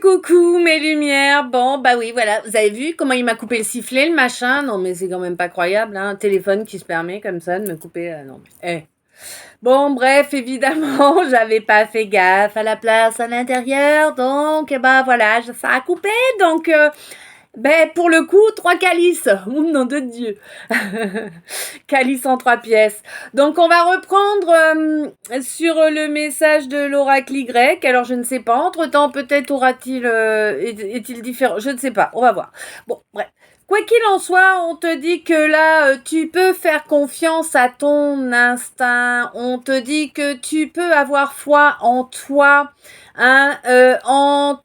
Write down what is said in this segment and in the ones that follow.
Coucou mes lumières. Bon, bah oui, voilà. Vous avez vu comment il m'a coupé le sifflet, le machin? Non, mais c'est quand même pas croyable, hein. Un téléphone qui se permet comme ça de me couper. Non, mais. Bon, bref, évidemment, j'avais pas fait gaffe à la place à l'intérieur. Donc, bah voilà, ça a coupé. Donc, ben, pour le coup, 3 calices. Oh, nom de Dieu. Calice en 3 pièces. Donc, on va reprendre sur le message de l'oracle Y. Alors, je ne sais pas. Entre-temps, peut-être aura-t-il... est-il différent? Je ne sais pas. On va voir. Bon, bref. Quoi qu'il en soit, on te dit que là, tu peux faire confiance à ton instinct. On te dit que tu peux avoir foi en toi, hein, en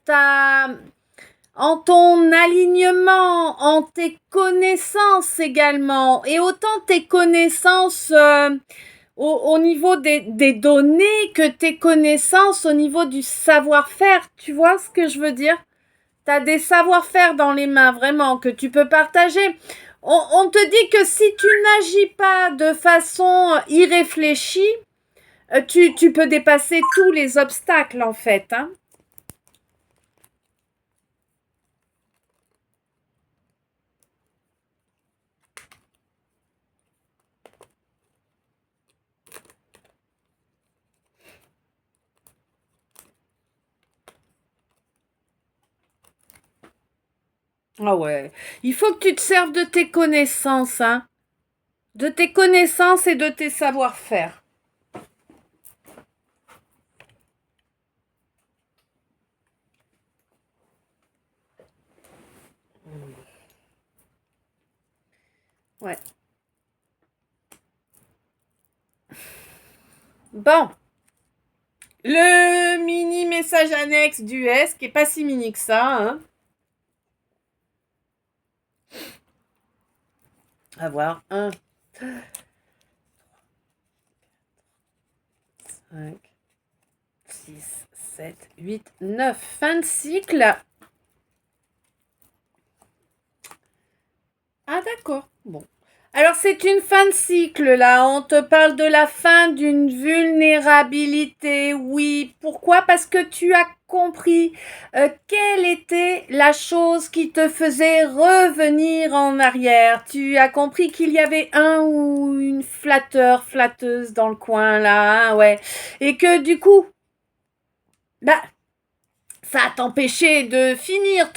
ton alignement, en tes connaissances également. Et autant tes connaissances au niveau des données que tes connaissances au niveau du savoir-faire. Tu vois ce que je veux dire? Tu as des savoir-faire dans les mains, vraiment, que tu peux partager. On te dit que si tu n'agis pas de façon irréfléchie, tu peux dépasser tous les obstacles, en fait, hein. Ah ouais. Il faut que tu te serves de tes connaissances, hein. De tes connaissances et de tes savoir-faire. Ouais. Bon. Le mini message annexe du S, qui est pas si mini que ça, hein. À voir. 1, 5, 6, 7, 8, 9. Fin de cycle. Ah d'accord. Bon. Alors c'est une fin de cycle là. On te parle de la fin d'une vulnérabilité. Oui. Pourquoi? Parce que tu as compris quelle était la chose qui te faisait revenir en arrière. Tu as compris qu'il y avait un ou une flatteuse dans le coin là, hein, ouais. Et que du coup, bah, ça a t'empêché de finir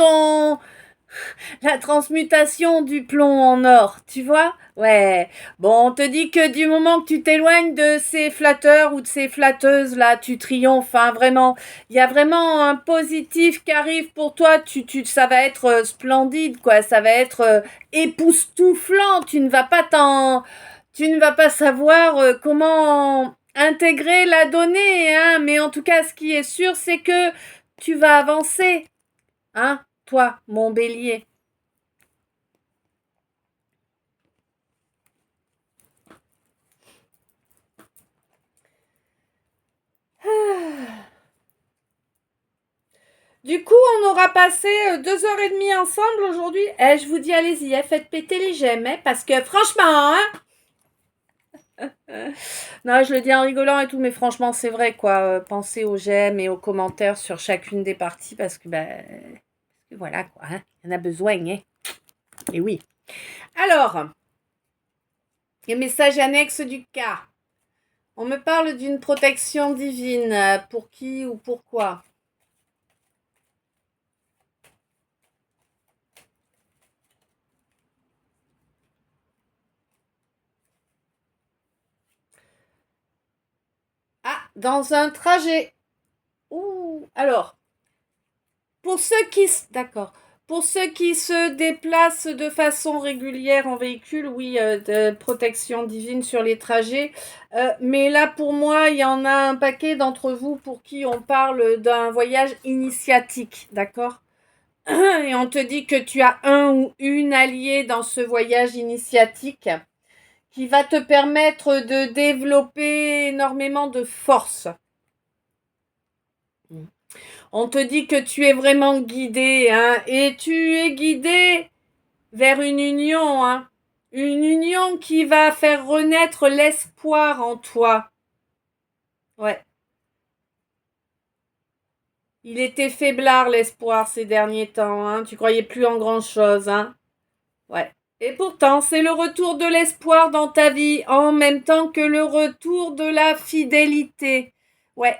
la transmutation du plomb en or, tu vois? Ouais. Bon, on te dit que du moment que tu t'éloignes de ces flatteurs ou de ces flatteuses, là, tu triomphes, hein, vraiment. Il y a vraiment un positif qui arrive pour toi. Ça va être splendide, quoi. Ça va être époustouflant. Tu ne vas pas savoir comment intégrer la donnée, hein. Mais en tout cas, ce qui est sûr, c'est que tu vas avancer, hein, toi, mon bélier. Du coup, on aura passé 2 heures et demie ensemble aujourd'hui. Je vous dis, allez-y, faites péter les j'aime, parce que franchement, hein. Non, je le dis en rigolant et tout, mais franchement, c'est vrai, quoi. Pensez aux j'aime et aux commentaires sur chacune des parties, parce que, voilà, quoi, hein. Il y en a besoin, hein. Et oui. Alors, les messages annexes du cas. On me parle d'une protection divine. Pour qui ou pourquoi? Ah, dans un trajet. Ouh, alors, pour ceux qui... D'accord. Pour ceux qui se déplacent de façon régulière en véhicule, oui, de protection divine sur les trajets. Mais là, pour moi, il y en a un paquet d'entre vous pour qui on parle d'un voyage initiatique, d'accord? Et on te dit que tu as un ou une alliée dans ce voyage initiatique qui va te permettre de développer énormément de force. On te dit que tu es vraiment guidé, hein, et tu es guidé vers une union, hein, une union qui va faire renaître l'espoir en toi. Ouais. Il était faiblard, l'espoir, ces derniers temps, hein. Tu croyais plus en grand-chose, hein. Ouais. Et pourtant, c'est le retour de l'espoir dans ta vie, en même temps que le retour de la fidélité. Ouais.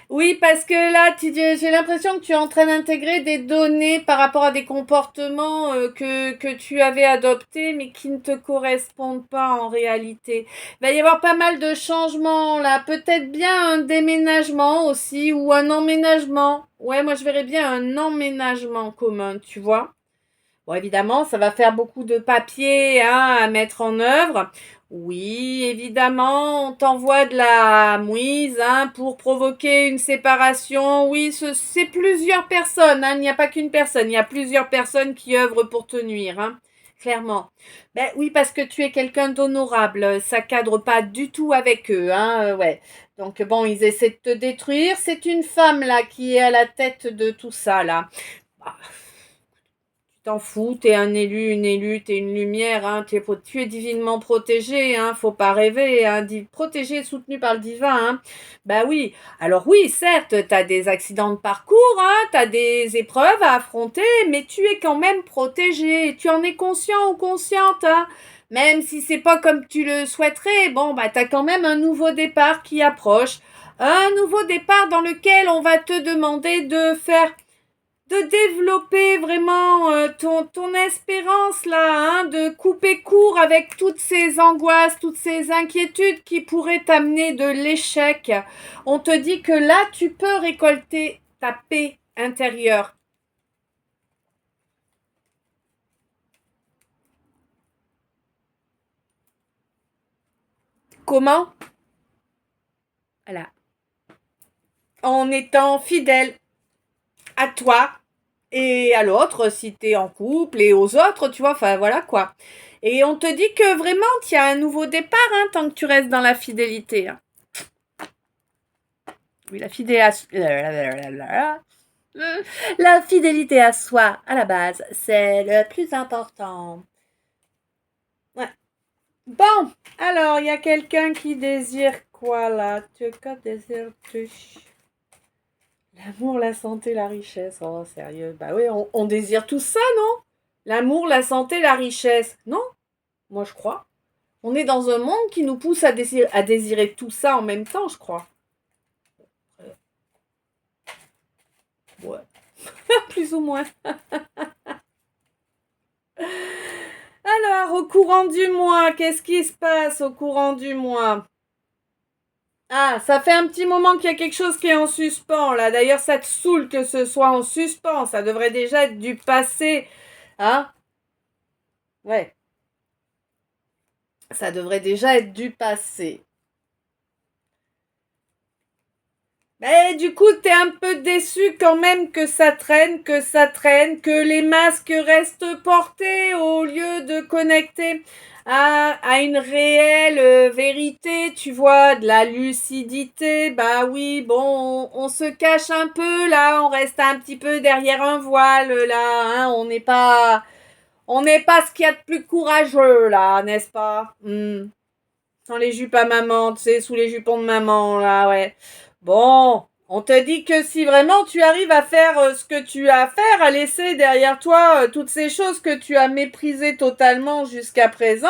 Oui, parce que là, j'ai l'impression que tu es en train d'intégrer des données par rapport à des comportements que tu avais adoptés, mais qui ne te correspondent pas en réalité. Il va y avoir pas mal de changements là. Peut-être bien un déménagement aussi, ou un emménagement. Ouais, moi je verrais bien un emménagement commun, tu vois. Bon, évidemment, ça va faire beaucoup de papier hein, à mettre en œuvre. Oui, évidemment, on t'envoie de la mouise hein, pour provoquer une séparation. Oui, c'est plusieurs personnes. Hein, il n'y a pas qu'une personne. Il y a plusieurs personnes qui œuvrent pour te nuire. Hein, clairement. Ben oui, parce que tu es quelqu'un d'honorable. Ça cadre pas du tout avec eux. Hein, ouais. Donc bon, ils essaient de te détruire. C'est une femme là qui est à la tête de tout ça là. Bah, t'en fous, t'es un élu, une élue, t'es une lumière, hein, tu es divinement protégé, hein, faut pas rêver, hein, protégé et soutenu par le divin, hein. Bah oui, alors oui, certes, t'as des accidents de parcours, hein, t'as des épreuves à affronter, mais tu es quand même protégé, tu en es conscient ou consciente, hein. Même si c'est pas comme tu le souhaiterais, bon, bah t'as quand même un nouveau départ qui approche, un nouveau départ dans lequel on va te demander de développer vraiment ton espérance là, hein, de couper court avec toutes ces angoisses, toutes ces inquiétudes qui pourraient t'amener de l'échec. On te dit que là, tu peux récolter ta paix intérieure. Comment? Voilà. En étant fidèle à toi et à l'autre, si t'es en couple, et aux autres, tu vois, enfin voilà quoi. Et on te dit que vraiment, tu as un nouveau départ, hein, tant que tu restes dans la fidélité. Hein. Oui, la fidélité à soi, à la base, c'est le plus important. Ouais. Bon, alors, il y a quelqu'un qui désire quoi là? Que désires-tu? L'amour, la santé, la richesse. Oh, sérieux. Bah oui, on désire tout ça, non? L'amour, la santé, la richesse. Non? Moi, je crois. On est dans un monde qui nous pousse à désirer tout ça en même temps, je crois. Ouais. Plus ou moins. Alors, au courant du mois, qu'est-ce qui se passe au courant du mois? Ah, ça fait un petit moment qu'il y a quelque chose qui est en suspens, là. D'ailleurs, ça te saoule que ce soit en suspens. Ça devrait déjà être du passé. Hein? Ouais. Ça devrait déjà être du passé. Mais du coup, t'es un peu déçu quand même que ça traîne, que les masques restent portés au lieu de connecter à une réelle vérité, tu vois, de la lucidité. Bah oui, bon, on se cache un peu là, on reste un petit peu derrière un voile là, hein, on n'est pas ce qu'il y a de plus courageux là, n'est-ce pas? Sans les jupes à maman, tu sais, sous les jupons de maman, là, ouais. Bon, on te dit que si vraiment tu arrives à faire ce que tu as à faire, à laisser derrière toi toutes ces choses que tu as méprisées totalement jusqu'à présent,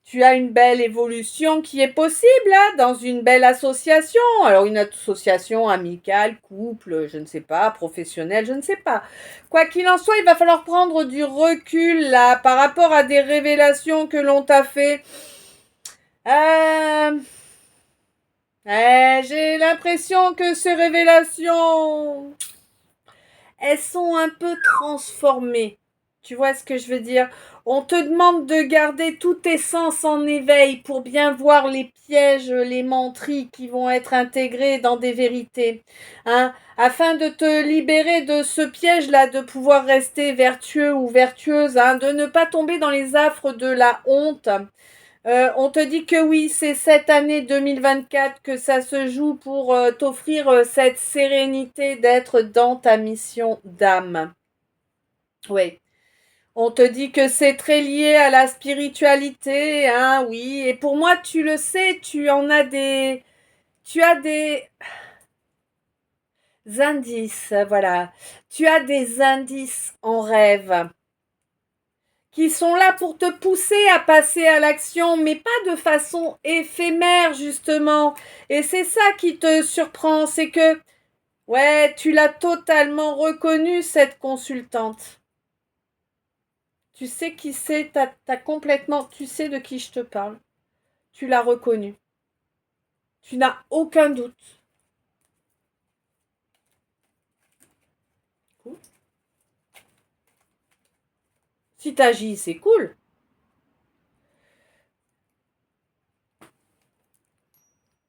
tu as une belle évolution qui est possible, là, dans une belle association. Alors, une association amicale, couple, je ne sais pas, professionnelle, je ne sais pas. Quoi qu'il en soit, il va falloir prendre du recul, là, par rapport à des révélations que l'on t'a fait. Euh, j'ai l'impression que ces révélations, elles sont un peu transformées. Tu vois ce que je veux dire? On te demande de garder tous tes sens en éveil pour bien voir les pièges, les menteries qui vont être intégrés dans des vérités. Hein? Afin de te libérer de ce piège-là, de pouvoir rester vertueux ou vertueuse, hein? De ne pas tomber dans les affres de la honte. On te dit que oui, c'est cette année 2024 que ça se joue pour t'offrir cette sérénité d'être dans ta mission d'âme. Oui. On te dit que c'est très lié à la spiritualité, hein, oui. Et pour moi, tu le sais, tu as des indices, voilà. Tu as des indices en rêve qui sont là pour te pousser à passer à l'action, mais pas de façon éphémère, justement. Et c'est ça qui te surprend, c'est que, ouais, tu l'as totalement reconnue, cette consultante. Tu sais qui c'est, t'as complètement, tu sais de qui je te parle. Tu l'as reconnue. Tu n'as aucun doute. Cool. Si t'agis, c'est cool.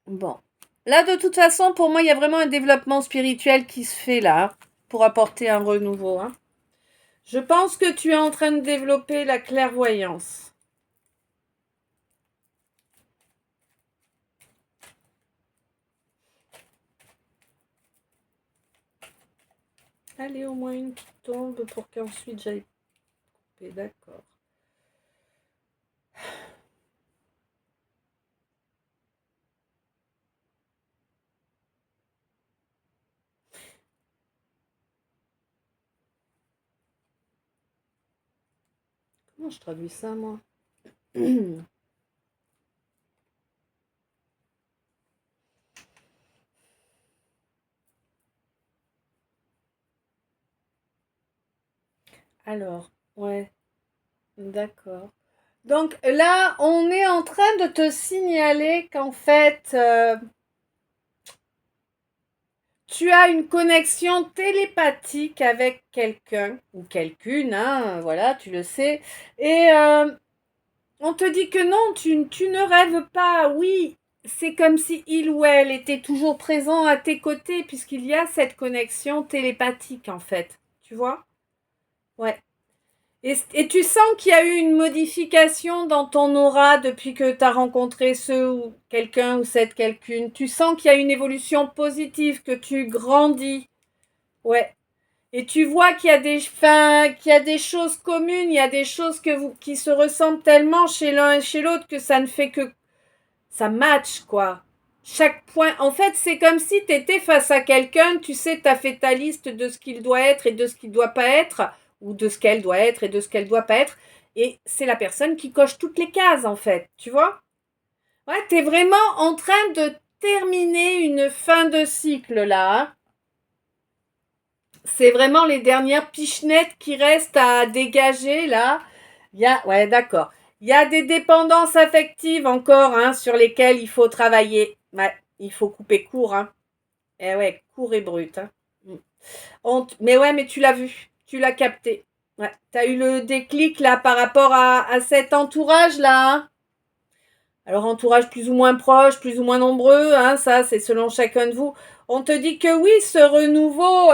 Bon. Là, de toute façon, pour moi, il y a vraiment un développement spirituel qui se fait là, pour apporter un renouveau. Hein. Je pense que tu es en train de développer la clairvoyance. Allez, au moins une qui tombe pour qu'ensuite j'aille couper. D'accord. Comment je traduis ça, moi? Alors, ouais, d'accord. Donc là, on est en train de te signaler qu'en fait, tu as une connexion télépathique avec quelqu'un ou quelqu'une, hein, voilà, tu le sais. Et on te dit que non, tu ne rêves pas. Oui, c'est comme si il ou elle était toujours présent à tes côtés, puisqu'il y a cette connexion télépathique, en fait. Tu vois? Ouais. Et tu sens qu'il y a eu une modification dans ton aura depuis que tu as rencontré ce ou quelqu'un ou cette quelqu'une. Tu sens qu'il y a une évolution positive, que tu grandis. Ouais. Et tu vois qu'il y a qu'il y a des choses communes, il y a des choses qui se ressemblent tellement chez l'un et chez l'autre que ça ne fait que ça match, quoi. Chaque point, en fait, c'est comme si tu étais face à quelqu'un, tu sais, tu as fait ta liste de ce qu'il doit être et de ce qu'il ne doit pas être, ou de ce qu'elle doit être et de ce qu'elle ne doit pas être, et c'est la personne qui coche toutes les cases, en fait, tu vois? Ouais, tu es vraiment en train de terminer une fin de cycle, là, hein. C'est vraiment les dernières pichenettes qui restent à dégager, là. Ouais, d'accord. Il y a des dépendances affectives encore, hein, sur lesquelles il faut travailler. Ouais, il faut couper court, hein. Eh ouais, court et brut, hein. Mais ouais, mais tu l'as vu. Tu l'as capté. Ouais, t'as eu le déclic, là, par rapport à cet entourage-là, hein. Alors, entourage plus ou moins proche, plus ou moins nombreux, hein, ça, c'est selon chacun de vous. On te dit que oui, ce renouveau,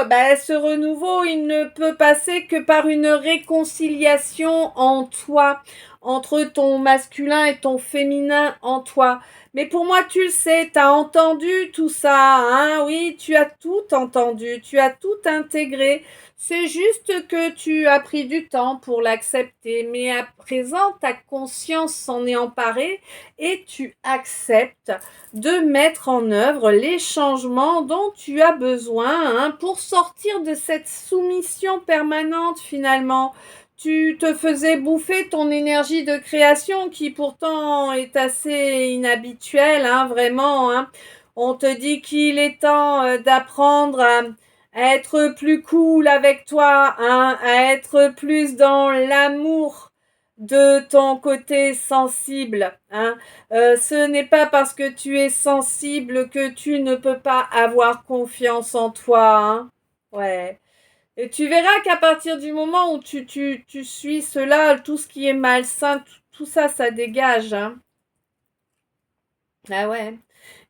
il ne peut passer que par une réconciliation en toi, entre ton masculin et ton féminin en toi. Mais pour moi, tu le sais, t'as entendu tout ça, hein, oui, tu as tout entendu, tu as tout intégré. C'est juste que tu as pris du temps pour l'accepter, mais à présent, ta conscience s'en est emparée et tu acceptes de mettre en œuvre les changements dont tu as besoin, hein, pour sortir de cette soumission permanente finalement. Tu te faisais bouffer ton énergie de création qui pourtant est assez inhabituelle, hein, vraiment. Hein. On te dit qu'il est temps d'apprendre à être plus cool avec toi, hein, à être plus dans l'amour de ton côté sensible, hein. Ce n'est pas parce que tu es sensible que tu ne peux pas avoir confiance en toi, hein. Ouais. Et tu verras qu'à partir du moment où tu suis cela, tout ce qui est malsain, tout ça, ça dégage, hein. Ah ouais.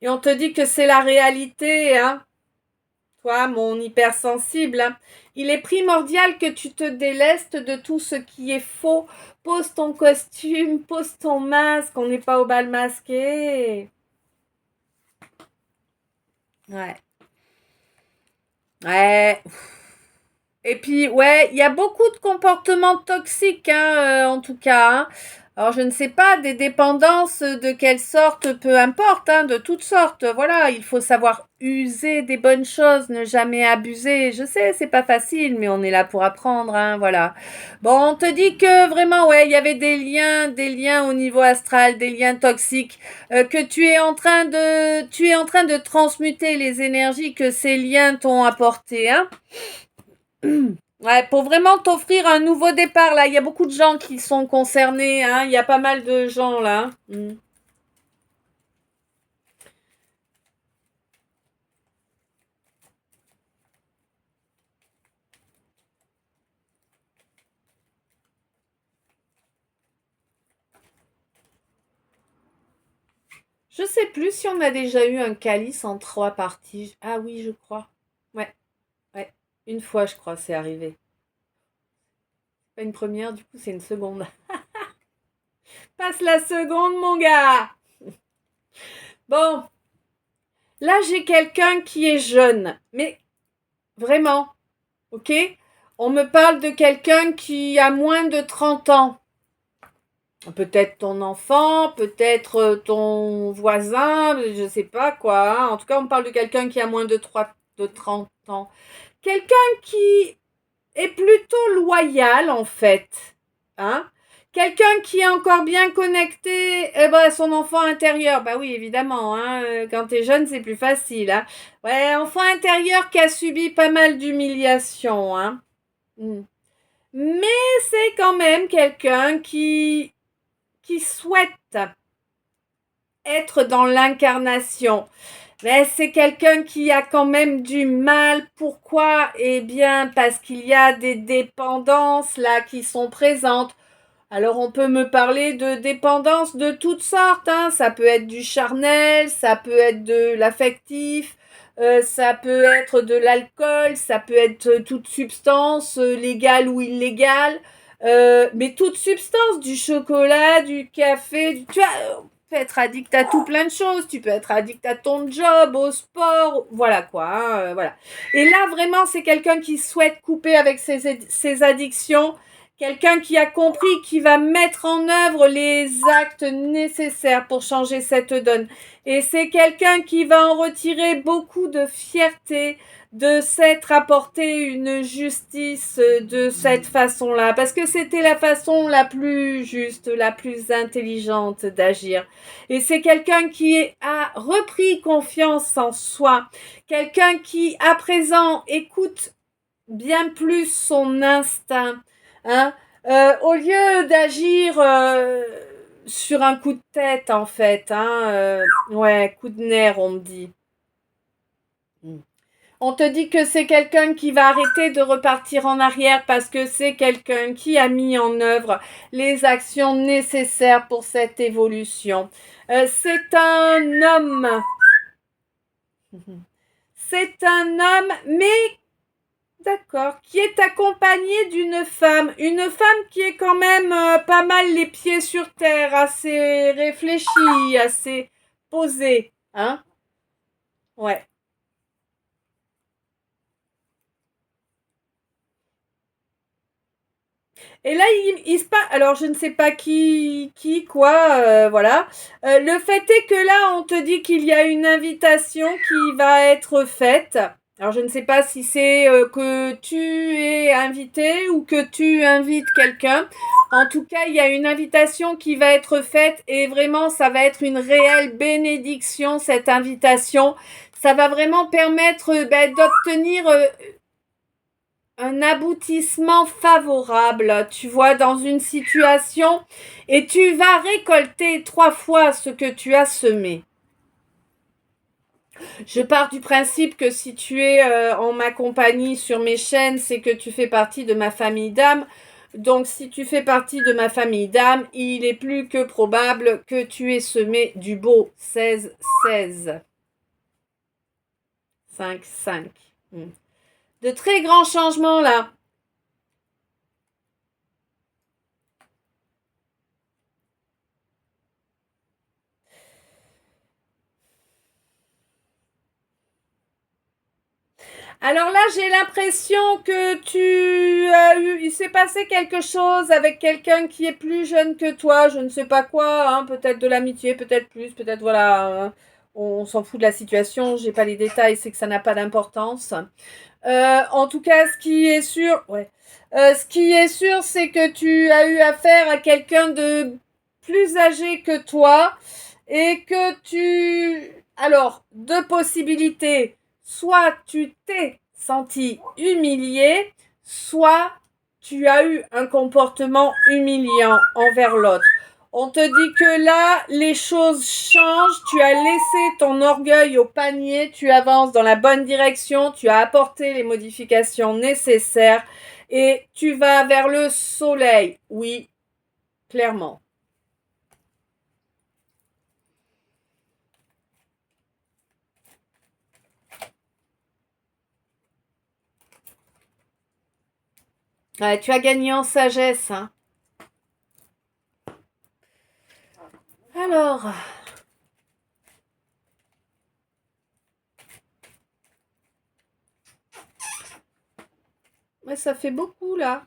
Et on te dit que c'est la réalité, hein. Toi, mon hypersensible, hein. Il est primordial que tu te délestes de tout ce qui est faux. Pose ton costume, pose ton masque, on n'est pas au bal masqué. Ouais. Ouais. Et puis, ouais, il y a beaucoup de comportements toxiques, hein, en tout cas, hein. Alors, je ne sais pas, des dépendances de quelle sorte, peu importe, hein, de toutes sortes. Voilà, il faut savoir user des bonnes choses, ne jamais abuser. Je sais, c'est pas facile, mais on est là pour apprendre, hein, voilà. Bon, on te dit que vraiment, ouais, il y avait des liens au niveau astral, des liens toxiques, que tu es en train de transmuter les énergies que ces liens t'ont apportées, hein. Ouais, pour vraiment t'offrir un nouveau départ, là, il y a beaucoup de gens qui sont concernés, hein, il y a pas mal de gens, là. Je sais plus si on a déjà eu un calice en 3 parties. Ah oui, je crois. Ouais, ouais. Une fois, je crois, c'est arrivé. Pas une première, du coup, c'est une seconde. Passe la seconde, mon gars. Bon, là, j'ai quelqu'un qui est jeune, mais vraiment, ok? On me parle de quelqu'un qui a moins de 30 ans. Peut-être ton enfant, peut-être ton voisin, je sais pas quoi, hein. En tout cas, on parle de quelqu'un qui a moins de 30 ans. Quelqu'un qui est plutôt loyal, en fait. Hein? Quelqu'un qui est encore bien connecté à son enfant intérieur. Bah oui, évidemment, hein, quand t'es jeune, c'est plus facile. Hein? Ouais, enfant intérieur qui a subi pas mal d'humiliations. Hein? Mm. Mais c'est quand même quelqu'un qui souhaite être dans l'incarnation. Mais c'est quelqu'un qui a quand même du mal. Pourquoi? Eh bien, parce qu'il y a des dépendances là qui sont présentes. Alors, on peut me parler de dépendances de toutes sortes, hein. Ça peut être du charnel, ça peut être de l'affectif, ça peut être de l'alcool, ça peut être toute substance, légale ou illégale. Mais toute substance, du chocolat, du café, tu vois, tu peux être addict à tout plein de choses. Tu peux être addict à ton job, au sport, voilà quoi, hein, voilà. Et là, vraiment, c'est quelqu'un qui souhaite couper avec ses addictions. Quelqu'un qui a compris, qui va mettre en œuvre les actes nécessaires pour changer cette donne. Et c'est quelqu'un qui va en retirer beaucoup de fierté de s'être apporté une justice de cette façon-là. Parce que c'était la façon la plus juste, la plus intelligente d'agir. Et c'est quelqu'un qui a repris confiance en soi. Quelqu'un qui, à présent, écoute bien plus son instinct. Hein, au lieu d'agir sur un coup de tête, en fait. Hein, ouais, coup de nerf, on me dit. On te dit que c'est quelqu'un qui va arrêter de repartir en arrière parce que c'est quelqu'un qui a mis en œuvre les actions nécessaires pour cette évolution. C'est un homme. C'est un homme, mais d'accord, qui est accompagné d'une femme. Une femme qui est quand même pas mal les pieds sur terre, assez réfléchie, assez posée. Hein? Ouais. Et là, il se passe. Alors, je ne sais pas quoi, voilà. Le fait est que là, on te dit qu'il y a une invitation qui va être faite. Alors, je ne sais pas si c'est que tu es invité ou que tu invites quelqu'un. En tout cas, il y a une invitation qui va être faite et vraiment, ça va être une réelle bénédiction, cette invitation. Ça va vraiment permettre d'obtenir un aboutissement favorable, tu vois, dans une situation et tu vas récolter 3 fois ce que tu as semé. Je pars du principe que si tu es en ma compagnie sur mes chaînes, c'est que tu fais partie de ma famille d'âme. Donc si tu fais partie de ma famille d'âme, il est plus que probable que tu aies semé du beau 16-16. 5-5. De très grands changements là. Alors là, j'ai l'impression que il s'est passé quelque chose avec quelqu'un qui est plus jeune que toi, je ne sais pas quoi, hein, peut-être de l'amitié, peut-être plus, peut-être voilà, on s'en fout de la situation, j'ai pas les détails, c'est que ça n'a pas d'importance. En tout cas, ce qui est sûr, c'est que tu as eu affaire à quelqu'un de plus âgé que toi et que alors, deux possibilités. Soit tu t'es senti humilié, soit tu as eu un comportement humiliant envers l'autre. On te dit que là, les choses changent, tu as laissé ton orgueil au panier, tu avances dans la bonne direction, tu as apporté les modifications nécessaires et tu vas vers le soleil. Oui, clairement. Ouais, tu as gagné en sagesse, hein. Alors, ouais, ça fait beaucoup là.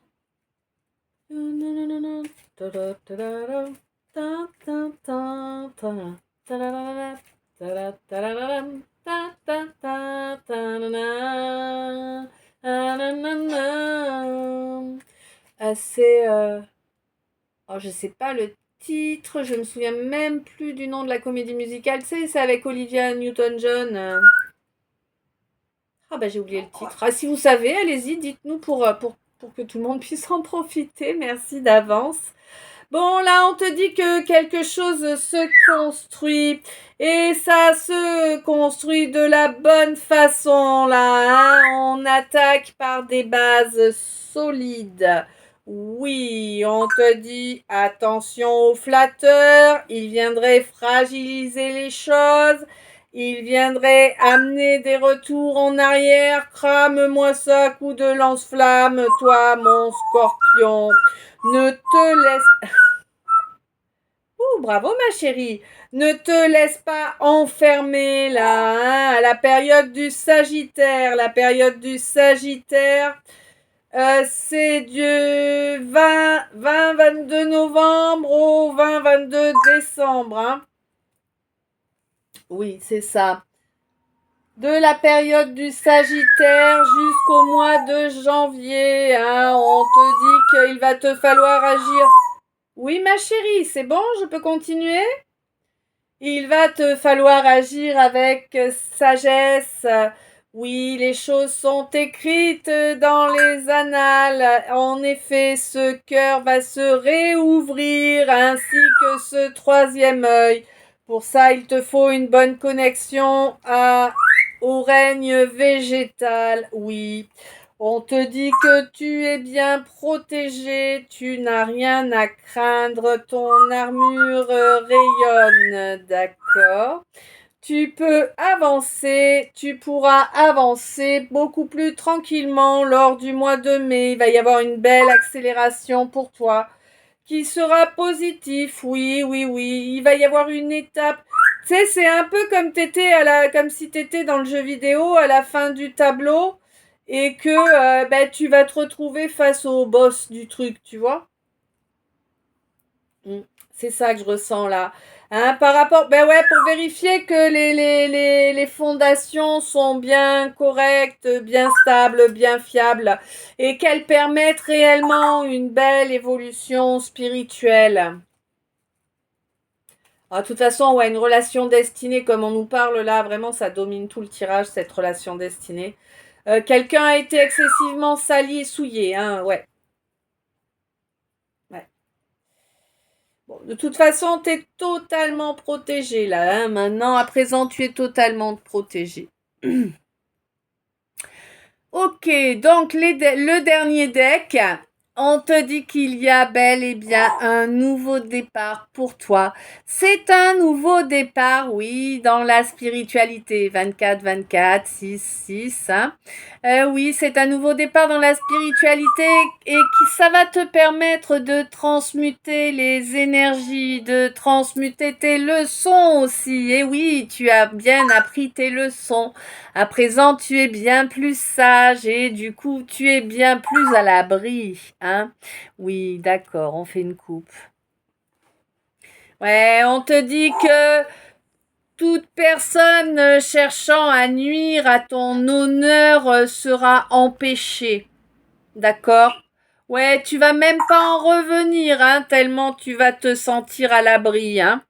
C'est oh, je sais pas le titre, je me souviens même plus du nom de la comédie musicale. Tu sais, c'est avec Olivia Newton-John. Ah bah j'ai oublié le titre. Ah, si vous savez, allez-y, dites-nous pour que tout le monde puisse en profiter. Merci d'avance. Bon, là, on te dit que quelque chose se construit et ça se construit de la bonne façon, là, hein. On attaque par des bases solides. Oui, on te dit attention aux flatteurs, ils viendraient fragiliser les choses, ils viendraient amener des retours en arrière. Crame-moi ça, coup de lance-flamme, toi, mon scorpion. Ne te laisse bravo ma chérie. Ne te laisse pas enfermer là, hein, à la période du Sagittaire. La période du Sagittaire, c'est du 22 novembre au 22 décembre. Hein. Oui, c'est ça. De la période du Sagittaire jusqu'au mois de janvier. Hein, on te dit qu'il va te falloir agir. Oui, ma chérie, c'est bon, je peux continuer? Il va te falloir agir avec sagesse. Oui, les choses sont écrites dans les annales. En effet, ce cœur va se réouvrir ainsi que ce troisième œil. Pour ça, il te faut une bonne connexion au règne végétal. Oui. On te dit que tu es bien protégé, tu n'as rien à craindre, ton armure rayonne, d'accord? Tu peux avancer, tu pourras avancer beaucoup plus tranquillement lors du mois de mai. Il va y avoir une belle accélération pour toi qui sera positif. Oui, oui, oui. Il va y avoir une étape. Tu sais, c'est un peu comme comme si t'étais dans le jeu vidéo à la fin du tableau et que tu vas te retrouver face au boss du truc, tu vois. C'est ça que je ressens là. Hein, par rapport, ben ouais, pour vérifier que les fondations sont bien correctes, bien stables, bien fiables et qu'elles permettent réellement une belle évolution spirituelle. Ah, de toute façon, ouais, une relation destinée, comme on nous parle là, vraiment, ça domine tout le tirage, cette relation destinée. Quelqu'un a été excessivement sali et souillé, hein, ouais. Ouais. Bon, de toute façon, tu es totalement protégé là, hein. Maintenant, à présent, tu es totalement protégé. Ok, donc le dernier deck. On te dit qu'il y a bel et bien un nouveau départ pour toi. C'est un nouveau départ, oui, dans la spiritualité. 24, 24, 6, 6. Hein. Oui, c'est un nouveau départ dans la spiritualité et qui ça va te permettre de transmuter les énergies, de transmuter tes leçons aussi. Et oui, tu as bien appris tes leçons. À présent, tu es bien plus sage et du coup, tu es bien plus à l'abri, hein? Oui, d'accord, on fait une coupe. Ouais, on te dit que toute personne cherchant à nuire à ton honneur sera empêchée. D'accord? Ouais, tu vas même pas en revenir, hein, tellement tu vas te sentir à l'abri, hein.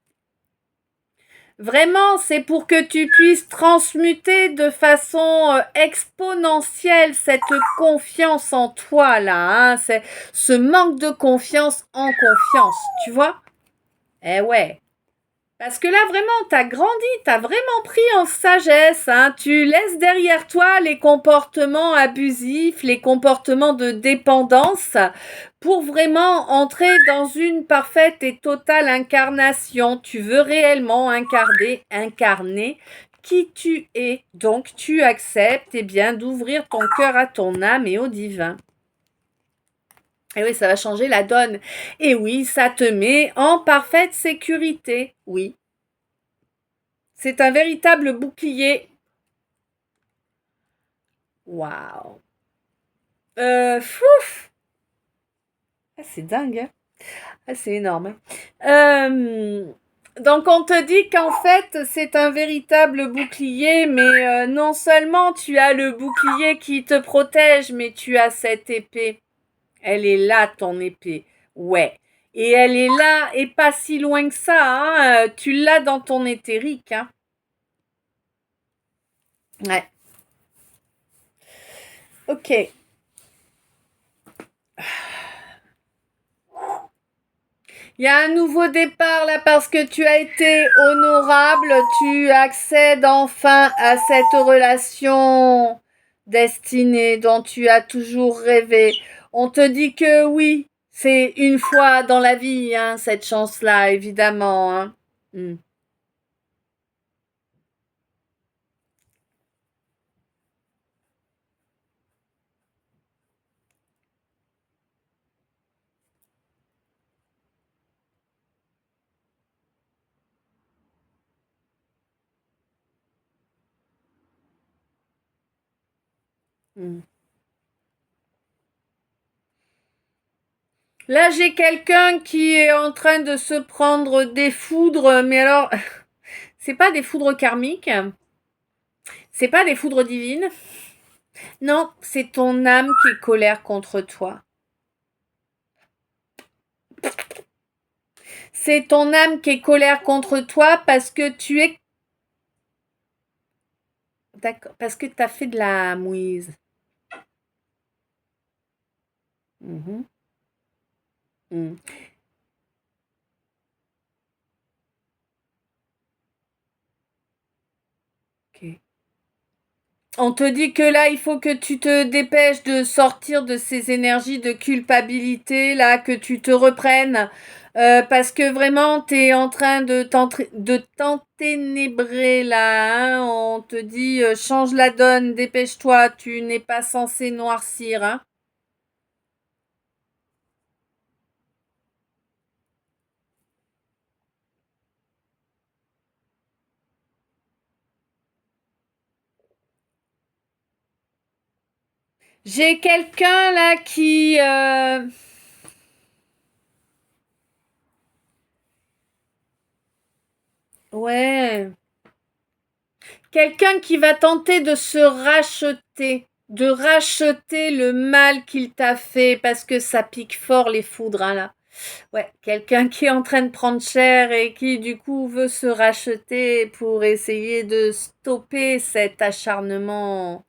Vraiment, c'est pour que tu puisses transmuter de façon exponentielle cette confiance en toi là, hein, c'est ce manque de confiance en confiance, tu vois? Eh ouais. Parce que là, vraiment, t'as grandi, t'as vraiment pris en sagesse, hein. Tu laisses derrière toi les comportements abusifs, les comportements de dépendance pour vraiment entrer dans une parfaite et totale incarnation. Tu veux réellement incarner qui tu es. Donc, tu acceptes, eh bien, d'ouvrir ton cœur à ton âme et au divin. Et oui, ça va changer la donne. Et oui, ça te met en parfaite sécurité. Oui. C'est un véritable bouclier. Waouh. Fouf. Ah, c'est dingue. Hein. Ah, c'est énorme. Hein. Donc on te dit qu'en fait c'est un véritable bouclier, mais non seulement tu as le bouclier qui te protège, mais tu as cette épée. Elle est là ton épée. Ouais. Et elle est là et pas si loin que ça. Hein. Tu l'as dans ton éthérique. Hein. Ouais. Ok. Il y a un nouveau départ là parce que tu as été honorable, tu accèdes enfin à cette relation destinée dont tu as toujours rêvé. On te dit que oui, c'est une fois dans la vie, hein, cette chance-là, évidemment. Hein. Mm. Mm. Là, j'ai quelqu'un qui est en train de se prendre des foudres, mais alors, c'est pas des foudres karmiques, c'est pas des foudres divines. Non, c'est ton âme qui est colère contre toi. C'est ton âme qui est colère contre toi parce que tu es... D'accord, parce que tu as fait de la mouise. Mhm, mhm, ok. On te dit que là, il faut que tu te dépêches de sortir de ces énergies de culpabilité, là, que tu te reprennes. Parce que vraiment, tu es en train de t'enténébrer, là. Hein. On te dit, change la donne, dépêche-toi, tu n'es pas censé noircir. Hein. J'ai quelqu'un là qui... Ouais. Quelqu'un qui va tenter de se racheter, de racheter le mal qu'il t'a fait parce que ça pique fort les foudres hein, là. Ouais, quelqu'un qui est en train de prendre cher et qui du coup veut se racheter pour essayer de stopper cet acharnement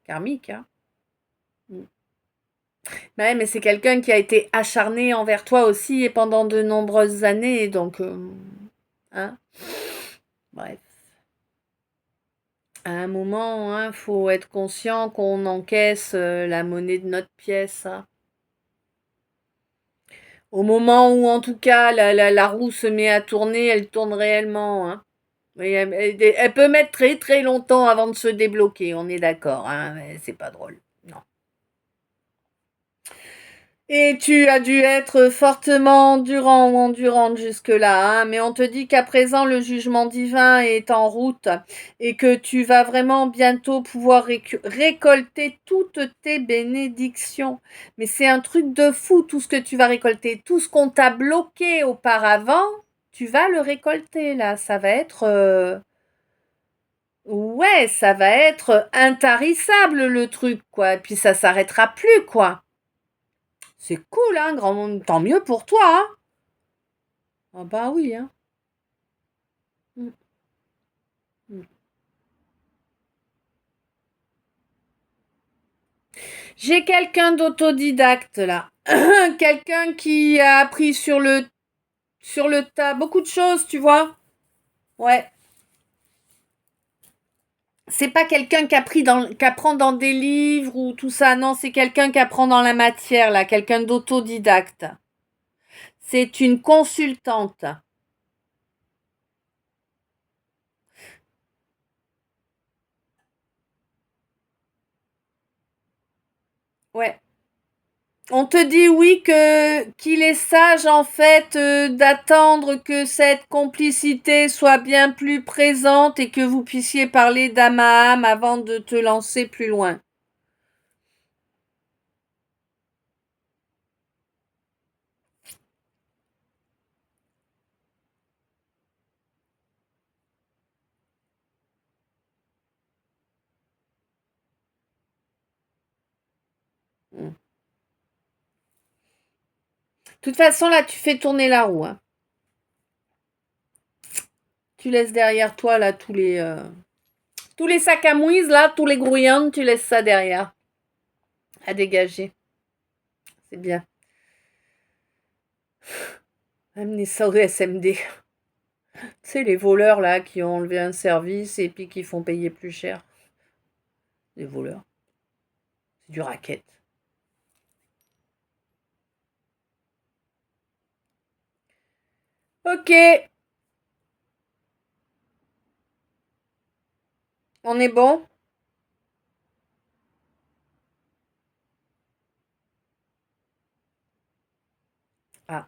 karmique. Hein. Mm. Ouais, mais c'est quelqu'un qui a été acharné envers toi aussi et pendant de nombreuses années, donc hein. Bref. À un moment, hein, faut être conscient qu'on encaisse la monnaie de notre pièce. Hein. Au moment où, en tout cas, la roue se met à tourner, elle tourne réellement, hein. Mais elle peut mettre très très longtemps avant de se débloquer, on est d'accord, hein, mais c'est pas drôle. Non. Et tu as dû être fortement endurant ou endurante jusque-là, hein, mais on te dit qu'à présent le jugement divin est en route et que tu vas vraiment bientôt pouvoir récolter toutes tes bénédictions. Mais c'est un truc de fou tout ce que tu vas récolter, tout ce qu'on t'a bloqué auparavant, tu vas le récolter là, ça va être ouais, ça va être intarissable le truc quoi, et puis ça s'arrêtera plus quoi. C'est cool, hein, tant mieux pour toi, hein. Ah bah oui, hein. Mm, mm. J'ai quelqu'un d'autodidacte là. Quelqu'un qui a appris sur le tas beaucoup de choses, tu vois. Ouais. C'est pas quelqu'un qui apprend dans des livres ou tout ça. Non, c'est quelqu'un qui apprend dans la matière là. Quelqu'un d'autodidacte. C'est une consultante. Ouais. On te dit oui que qu'il est sage en fait d'attendre que cette complicité soit bien plus présente et que vous puissiez parler d'âme à âme avant de te lancer plus loin. De toute façon là tu fais tourner la roue, hein. Tu laisses derrière toi là tous les sacs à mouise là, tous les grouillants, tu laisses ça derrière à dégager. C'est bien. Amenez ça au SMD. Tu sais les voleurs là qui ont enlevé un service et puis qui font payer plus cher. Les voleurs. C'est du racket. Ok, on est bon. Ah.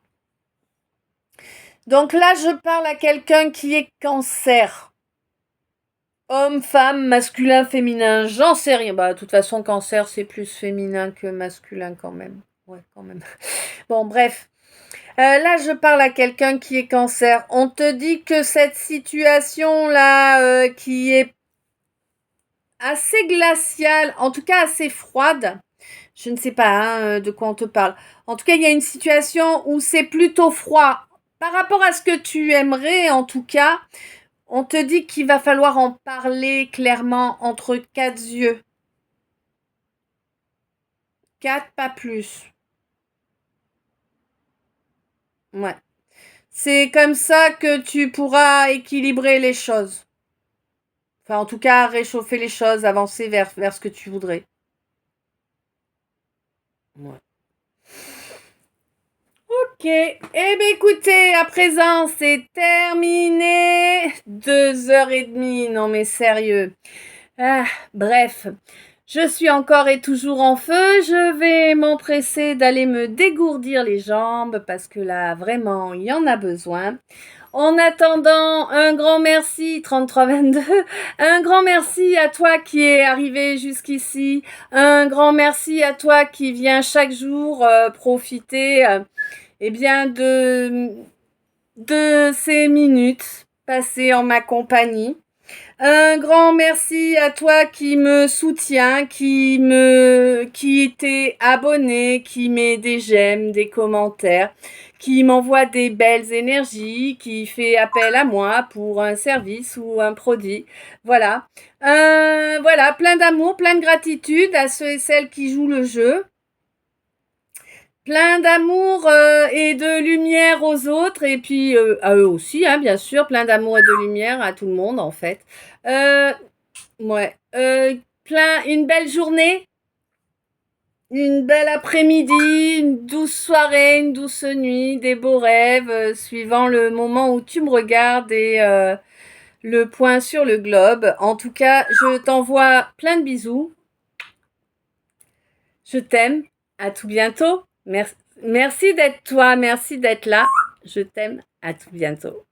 Donc là, je parle à quelqu'un qui est cancer. Homme, femme, masculin, féminin, j'en sais rien. Bah, de toute façon, cancer, c'est plus féminin que masculin quand même. Ouais, quand même. Bon, bref. Là, je parle à quelqu'un qui est cancer. On te dit que cette situation-là, qui est assez glaciale, en tout cas assez froide, je ne sais pas hein, de quoi on te parle. En tout cas, il y a une situation où c'est plutôt froid. Par rapport à ce que tu aimerais, en tout cas, on te dit qu'il va falloir en parler clairement entre quatre yeux. Quatre, pas plus. Ouais. C'est comme ça que tu pourras équilibrer les choses. Enfin, en tout cas, réchauffer les choses, avancer vers ce que tu voudrais. Ouais. Ok. Eh bien, écoutez, à présent, c'est terminé. 2 heures et demie. Non, mais sérieux. Ah, bref. Je suis encore et toujours en feu. Je vais m'empresser d'aller me dégourdir les jambes parce que là, vraiment, il y en a besoin. En attendant, un grand merci, 3322. Un grand merci à toi qui es arrivé jusqu'ici. Un grand merci à toi qui vient chaque jour profiter eh bien, de ces minutes passées en ma compagnie. Un grand merci à toi qui me soutient, qui t'est abonné, qui met des j'aime, des commentaires, qui m'envoie des belles énergies, qui fait appel à moi pour un service ou un produit. Voilà. Voilà, plein d'amour, plein de gratitude à ceux et celles qui jouent le jeu. Plein d'amour et de lumière aux autres et puis à eux aussi, hein, bien sûr, plein d'amour et de lumière à tout le monde en fait. Euh, ouais, une belle journée une belle après-midi, une douce soirée, une douce nuit, des beaux rêves, suivant le moment où tu me regardes et le point sur le globe. En tout cas, je t'envoie plein de bisous. Je t'aime. À tout bientôt. Merci d'être toi. Merci d'être là. Je t'aime. À tout bientôt.